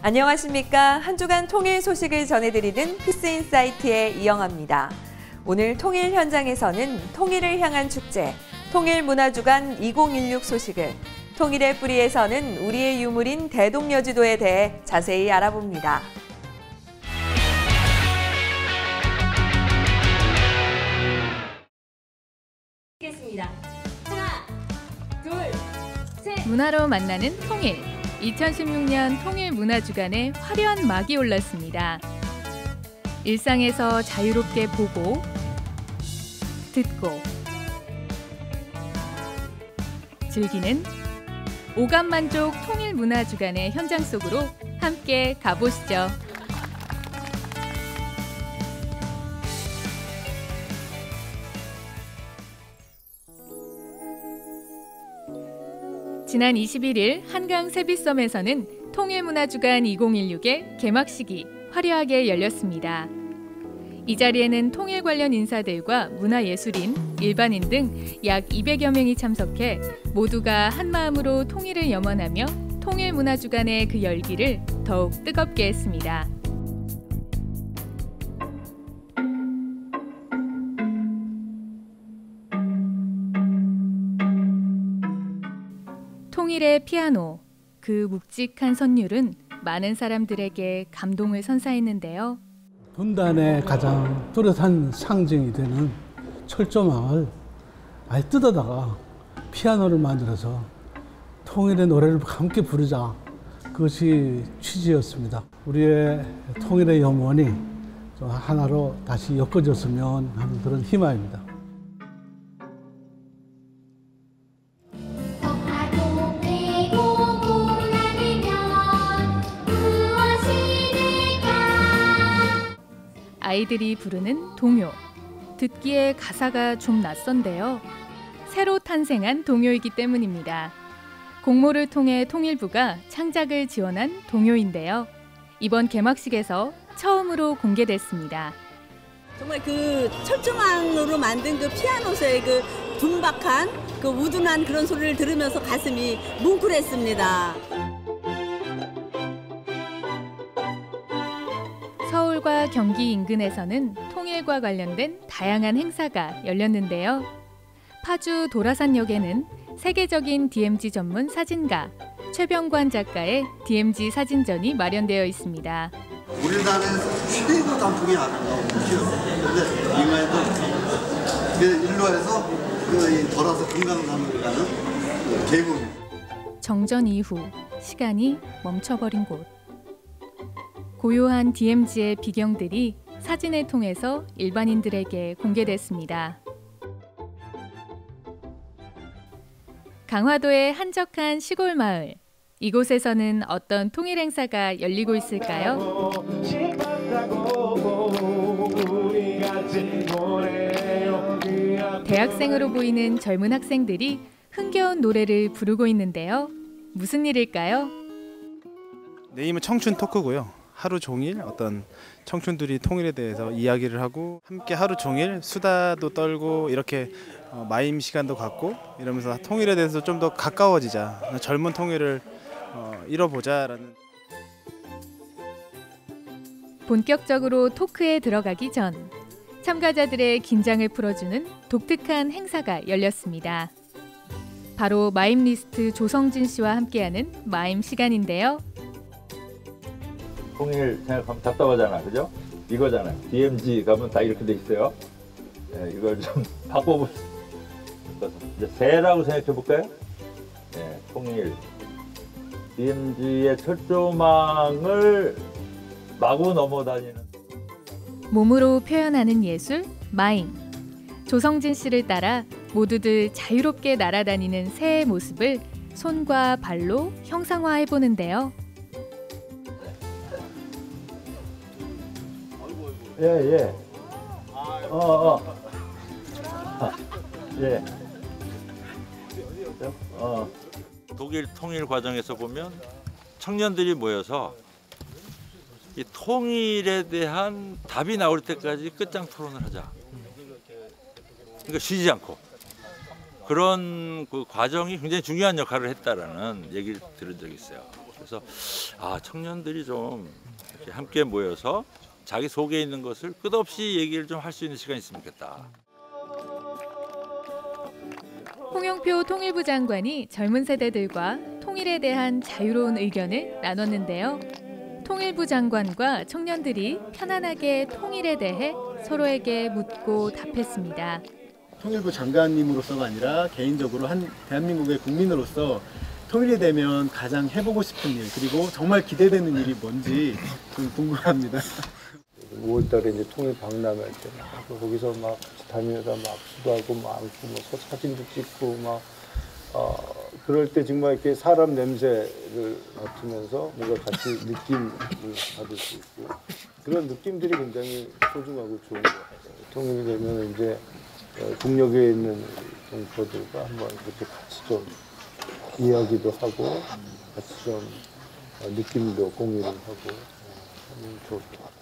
안녕하십니까. 한 주간 통일 소식을 전해드리는 피스인사이트의 이영아입니다. 오늘 통일 현장에서는 통일을 향한 축제, 통일문화주간 2016 소식을, 통일의 뿌리에서는 우리의 유물인 대동여지도에 대해 자세히 알아봅니다. 하나, 둘, 셋. 문화로 만나는 통일. 2016년 통일문화주간에 화려한 막이 올랐습니다. 일상에서 자유롭게 보고, 듣고, 즐기는 오감만족 통일문화주간의 현장 속으로 함께 가보시죠. 지난 21일 한강 세빛섬에서는 통일문화주간 2016의 개막식이 화려하게 열렸습니다. 이 자리에는 통일 관련 인사들과 문화예술인, 일반인 등 약 200여 명이 참석해 모두가 한마음으로 통일을 염원하며 통일문화주간의 그 열기를 더욱 뜨겁게 했습니다. 통일의 피아노, 그 묵직한 선율은 많은 사람들에게 감동을 선사했는데요. 분단의 가장 뚜렷한 상징이 되는 철조망을 아예 뜯어다가 피아노를 만들어서 통일의 노래를 함께 부르자. 그것이 취지였습니다. 우리의 통일의 염원이 하나로 다시 엮어졌으면 하는 그런 희망입니다. 아이들이 부르는 동요. 듣기에 가사가 좀 낯선데요. 새로 탄생한 동요이기 때문입니다. 공모를 통해 통일부가 창작을 지원한 동요인데요. 이번 개막식에서 처음으로 공개됐습니다. 정말 그 철조망으로 만든 그 피아노서의 그 둔박한 그 우둔한 그런 소리를 들으면서 가슴이 뭉클했습니다. 서울과 경기 인근에서는 통일과 관련된 다양한 행사가 열렸는데요. 파주 도라산역에는 세계적인 DMZ 전문 사진가 최병관 작가의 DMZ 사진전이 마련되어 있습니다. 우리나라에서 최고 단풍이 아름다운 곳이었어요. 그런데 이마에도 일로 해서 그 돌아서 금강산으로 가는 계곡. 정전 이후 시간이 멈춰버린 곳. 고요한 DMZ의 비경들이 사진을 통해서 일반인들에게 공개됐습니다. 강화도의 한적한 시골 마을. 이곳에서는 어떤 통일 행사가 열리고 있을까요? 대학생으로 보이는 젊은 학생들이 흥겨운 노래를 부르고 있는데요. 무슨 일일까요? 네임은 청춘 토크고요. 하루 종일 어떤 청춘들이 통일에 대해서 이야기를 하고 함께 하루 종일 수다도 떨고 이렇게 마임 시간도 갖고 이러면서 통일에 대해서 좀 더 가까워지자, 젊은 통일을 이뤄보자라는. 본격적으로 토크에 들어가기 전 참가자들의 긴장을 풀어주는 독특한 행사가 열렸습니다. 바로 마임 리스트 조성진 씨와 함께하는 마임 시간인데요. 통일 생각하면 답답하잖아, 그죠? 이거잖아요. DMZ 가면 다 이렇게 돼 있어요. 네, 이걸 좀 바꿔볼 수 있어서 이제 새라고 생각해 볼까요? 네, 통일. DMZ의 철조망을 마구 넘어다니는. 몸으로 표현하는 예술, 마임. 조성진 씨를 따라 모두들 자유롭게 날아다니는 새의 모습을 손과 발로 형상화해보는데요. 예. 예. 독일 통일 과정에서 보면 청년들이 모여서 이 통일에 대한 답이 나올 때까지 끝장 토론을 하자. 그러니까 쉬지 않고. 그런 그 과정이 굉장히 중요한 역할을 했다라는 얘기를 들은 적이 있어요. 그래서 청년들이 좀 이렇게 함께 모여서 자기 속에 있는 것을 끝없이 얘기를 좀 할 수 있는 시간이 있으면 좋겠다. 홍영표 통일부 장관이 젊은 세대들과 통일에 대한 자유로운 의견을 나눴는데요. 통일부 장관과 청년들이 편안하게 통일에 대해 서로에게 묻고 답했습니다. 통일부 장관님으로서가 아니라 개인적으로 한 대한민국의 국민으로서 통일이 되면 가장 해보고 싶은 일, 그리고 정말 기대되는 일이 뭔지 좀 궁금합니다. 5월달에 이제 통일 박람회 때 거기서 막 다니면서 막 수도하고 막 안고 뭐 사진도 찍고 막 그럴 때 정말 이렇게 사람 냄새를 맡으면서 뭔가 같이 느낌을 받을 수 있고 그런 느낌들이 굉장히 소중하고 좋은 것 같아요. 통일이 되면 이제 국력에 있는 동포들과 한번 이렇게 같이 좀 이야기도 하고 같이 좀 느낌도 공유를 하고 하면 좋을 것 같아요.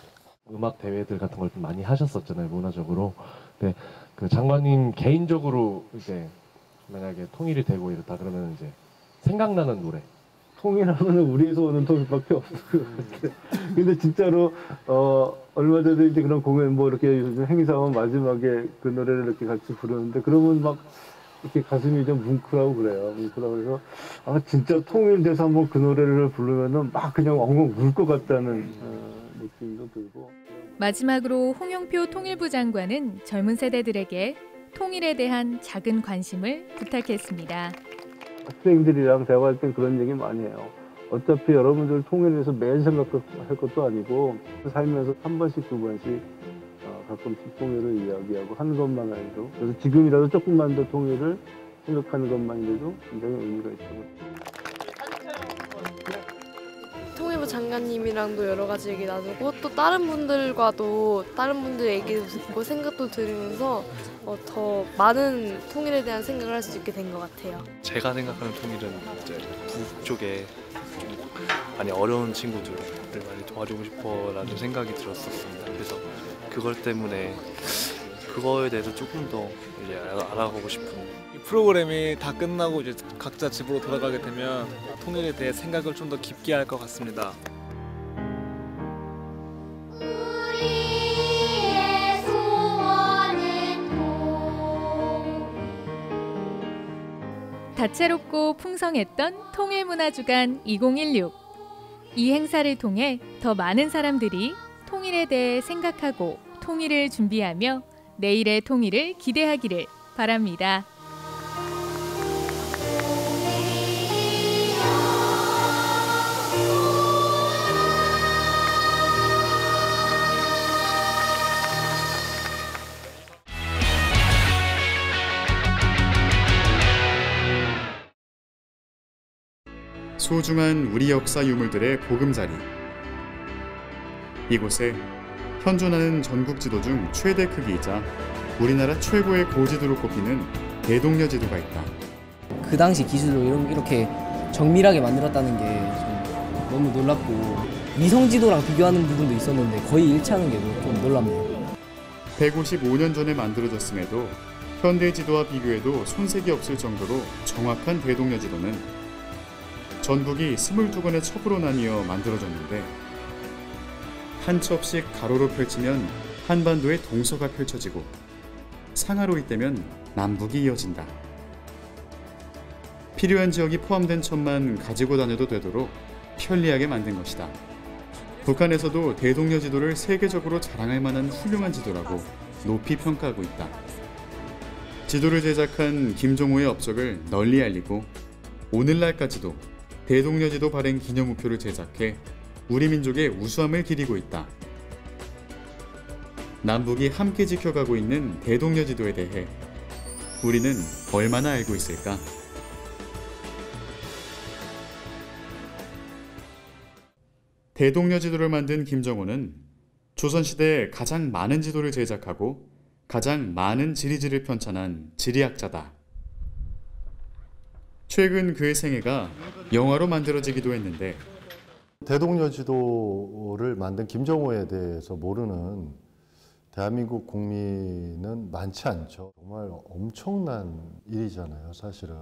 음악 대회들 같은 걸 좀 많이 하셨었잖아요, 문화적으로. 근데 그 장관님 개인적으로 이제 만약에 통일이 되고 이렇다 그러면 이제 생각나는 노래. 통일하면 우리에서 오는 통일밖에 없어요. 근데 진짜로 얼마 전에 이제 그런 공연 뭐 이렇게 행사하면 마지막에 그 노래를 이렇게 같이 부르는데 그러면 막 이렇게 가슴이 좀 뭉클하고 그래요. 뭉클하고 그래서 진짜 통일돼서 한번 그 노래를 부르면은 막 그냥 엉엉 울 것 같다는 느낌도 들고. 마지막으로 홍영표 통일부 장관은 젊은 세대들에게 통일에 대한 작은 관심을 부탁했습니다. 학생들이랑 대화할 땐 그런 얘기 많이 해요. 어차피 여러분들 통일에 대해서 매일 생각할 것도 아니고 살면서 한 번씩 두 번씩 가끔씩 통일을 이야기하고 하는 것만 해도 그래서 지금이라도 조금만 더 통일을 생각하는 것만이라도 굉장히 의미가 있다고. 통일부 장관님이랑도 여러 가지 얘기 나누고 또 다른 분들과도 다른 분들 얘기도 듣고 생각도 들으면서 더 많은 통일에 대한 생각을 할 수 있게 된 것 같아요. 제가 생각하는 통일은 이제 북쪽에 좀 많이 어려운 친구들을 많이 도와주고 싶어라는 생각이 들었었습니다. 그래서 그걸 때문에 그거에 대해서 조금 더 이제 알아보고 싶은. 이 프로그램이 다 끝나고 이제 각자 집으로 돌아가게 되면 통일에 대해 생각을 좀 더 깊게 할 것 같습니다. 다채롭고 풍성했던 통일문화주간 2016. 이 행사를 통해 더 많은 사람들이 통일에 대해 생각하고 통일을 준비하며 내일의 통일을 기대하기를 바랍니다. 소중한 우리 역사 유물들의 보금자리. 이곳에 현존하는 전국 지도 중 최대 크기이자 우리나라 최고의 고지도로 꼽히는 대동여 지도가 있다. 그 당시 기술로 이렇게 정밀하게 만들었다는 게 좀 너무 놀랍고 위성 지도랑 비교하는 부분도 있었는데 거의 일치하는 게 좀 놀랍네요. 155년 전에 만들어졌음에도 현대 지도와 비교해도 손색이 없을 정도로 정확한 대동여 지도는 전국이 22권의 첩으로 나뉘어 만들어졌는데 한 첩씩 가로로 펼치면 한반도의 동서가 펼쳐지고 상하로 잇대면 남북이 이어진다. 필요한 지역이 포함된 첩만 가지고 다녀도 되도록 편리하게 만든 것이다. 북한에서도 대동여 지도를 세계적으로 자랑할 만한 훌륭한 지도라고 높이 평가하고 있다. 지도를 제작한 김종호의 업적을 널리 알리고 오늘날까지도 대동여 지도 발행 기념우표를 제작해 우리 민족의 우수함을 기리고 있다. 남북이 함께 지켜가고 있는 대동여 지도에 대해 우리는 얼마나 알고 있을까? 대동여 지도를 만든 김정호는 조선시대에 가장 많은 지도를 제작하고 가장 많은 지리지를 편찬한 지리학자다. 최근 그의 생애가 영화로 만들어지기도 했는데 대동여 지도를 만든 김정호에 대해서 모르는 대한민국 국민은 많지 않죠. 정말 엄청난 일이잖아요, 사실은.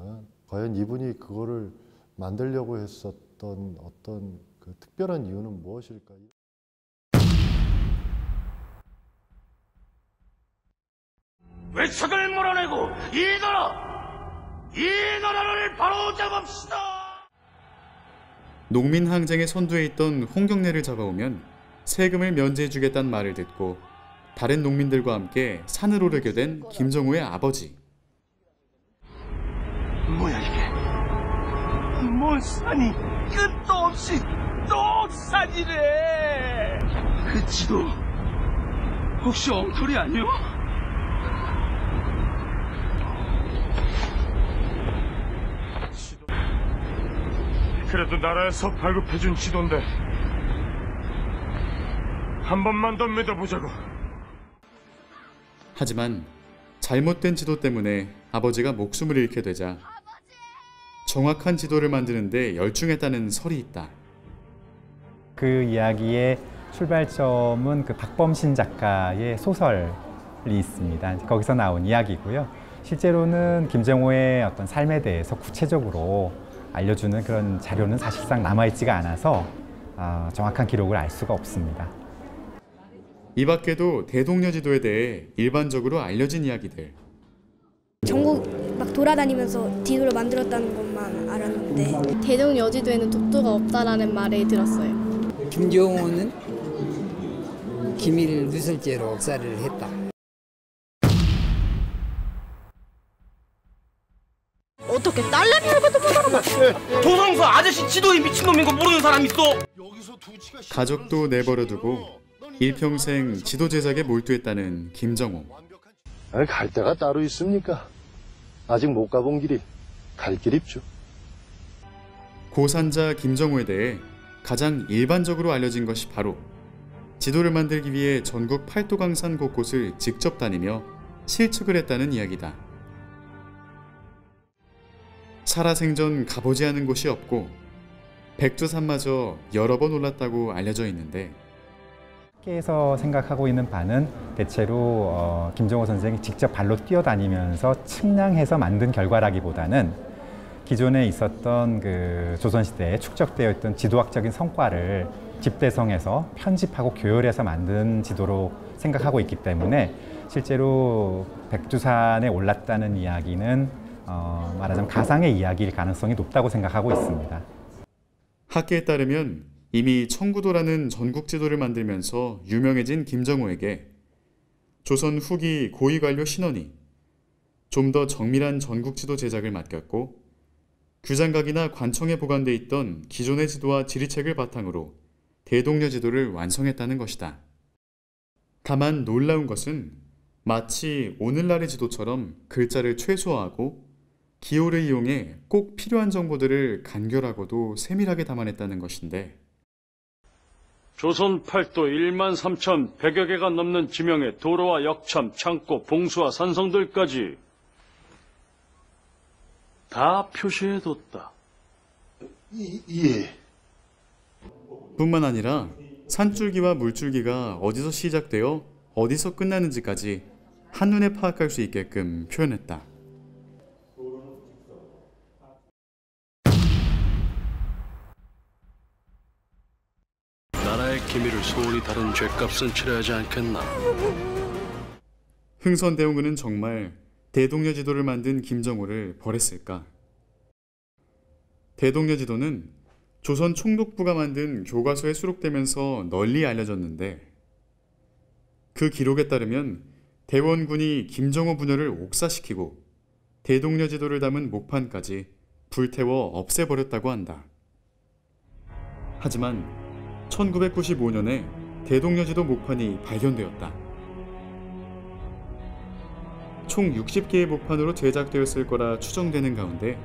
과연 이분이 그거를 만들려고 했었던 어떤 그 특별한 이유는 무엇일까요? 외척을 몰아내고 이 나라를 바로 잡읍시다. 농민 항쟁의 선두에 있던 홍경래를 잡아오면 세금을 면제해주겠다는 말을 듣고 다른 농민들과 함께 산을 오르게 된 김정우의 아버지. 뭐야 이게? 뭔 산이 끝도 없이 또 산이래. 그 지도 혹시 엉터리 아니요? 그래도 나라에서 발급해준 지도인데 한 번만 더 믿어보자고. 하지만 잘못된 지도 때문에 아버지가 목숨을 잃게 되자 정확한 지도를 만드는 데 열중했다는 설이 있다. 그 이야기의 출발점은 그 박범신 작가의 소설이 있습니다. 거기서 나온 이야기고요. 실제로는 김정호의 어떤 삶에 대해서 구체적으로 알려주는 그런 자료는 사실상 남아있지가 않아서 정확한 기록을 알 수가 없습니다. 이 밖에도 대동여 지도에 대해 일반적으로 알려진 이야기들. 전국 막 돌아다니면서 지도를 만들었다는 것만 알았는데 대동여지도에는 독도가 없다라는 말을 들었어요. 김정호는 기밀 누설죄로 억사를 했다. 어떻게 딸내미를 갖다 보다가 조성수 아저씨 지도에 미친놈인 거 모르는 사람 있어? 가족도 내버려두고 일평생 지도 제작에 몰두했다는 김정호. 갈 데가 따로 있습니까? 아직 못 가본 길이 갈 길 있죠. 고산자 김정호에 대해 가장 일반적으로 알려진 것이 바로 지도를 만들기 위해 전국 팔도강산 곳곳을 직접 다니며 실측을 했다는 이야기다. 살아생전 가보지 않은 곳이 없고 백두산마저 여러 번 올랐다고 알려져 있는데, 학계에서 생각하고 있는 바는 대체로 김정호 선생이 직접 발로 뛰어다니면서 측량해서 만든 결과라기보다는 기존에 있었던 그 조선시대에 축적되어 있던 지도학적인 성과를 집대성해서 편집하고 교열해서 만든 지도로 생각하고 있기 때문에 실제로 백두산에 올랐다는 이야기는 말하자면 가상의 이야기일 가능성이 높다고 생각하고 있습니다. 학계에 따르면 이미 청구도라는 전국 지도를 만들면서 유명해진 김정호에게 조선 후기 고위관료 신원이 좀 더 정밀한 전국 지도 제작을 맡겼고, 규장각이나 관청에 보관돼 있던 기존의 지도와 지리책을 바탕으로 대동여 지도를 완성했다는 것이다. 다만 놀라운 것은 마치 오늘날의 지도처럼 글자를 최소화하고 기호를 이용해 꼭 필요한 정보들을 간결하고도 세밀하게 담아냈다는 것인데, 조선 팔도 13,100여 개가 넘는 지명의 도로와 역참, 창고, 봉수와 산성들까지 다 표시해뒀다. 예. 뿐만 아니라 산줄기와 물줄기가 어디서 시작되어 어디서 끝나는지까지 한눈에 파악할 수 있게끔 표현했다. 나라의 기밀을 소홀히 다룬 죗값은 치러야 하지 않겠나. 흥선대원군은 정말 대동여 지도를 만든 김정호를 벌했을까? 대동여 지도는 조선 총독부가 만든 교과서에 수록되면서 널리 알려졌는데, 그 기록에 따르면 대원군이 김정호 부녀를 옥사시키고 대동여 지도를 담은 목판까지 불태워 없애버렸다고 한다. 하지만 1995년에 대동여 지도 목판이 발견되었다. 총 60개의 목판으로 제작되었을 거라 추정되는 가운데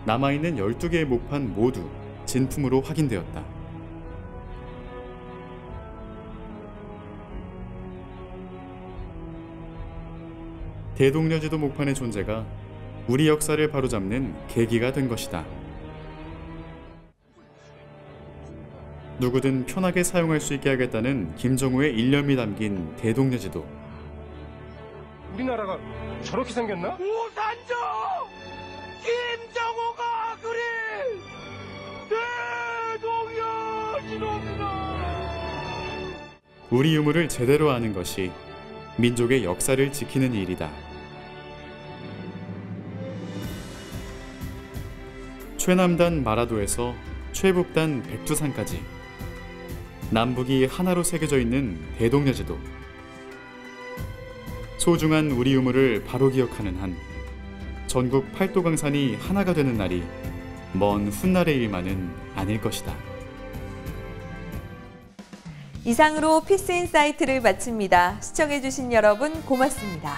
남아있는 12개의 목판 모두 진품으로 확인되었다. 대동여 지도 목판의 존재가 우리 역사를 바로잡는 계기가 된 것이다. 누구든 편하게 사용할 수 있게 하겠다는 김정우의 일념이 담긴 대동여지도. 우리나라가 저렇게 생겼나? 우산조! 김정우가 그린 대동여지도입니다. 우리 유물을 제대로 아는 것이 민족의 역사를 지키는 일이다. 최남단 마라도에서 최북단 백두산까지 남북이 하나로 새겨져 있는 대동여지도. 소중한 우리 유물을 바로 기억하는 한 전국 팔도강산이 하나가 되는 날이 먼 훗날의 일만은 아닐 것이다. 이상으로 피스인사이트를 마칩니다. 시청해주신 여러분 고맙습니다.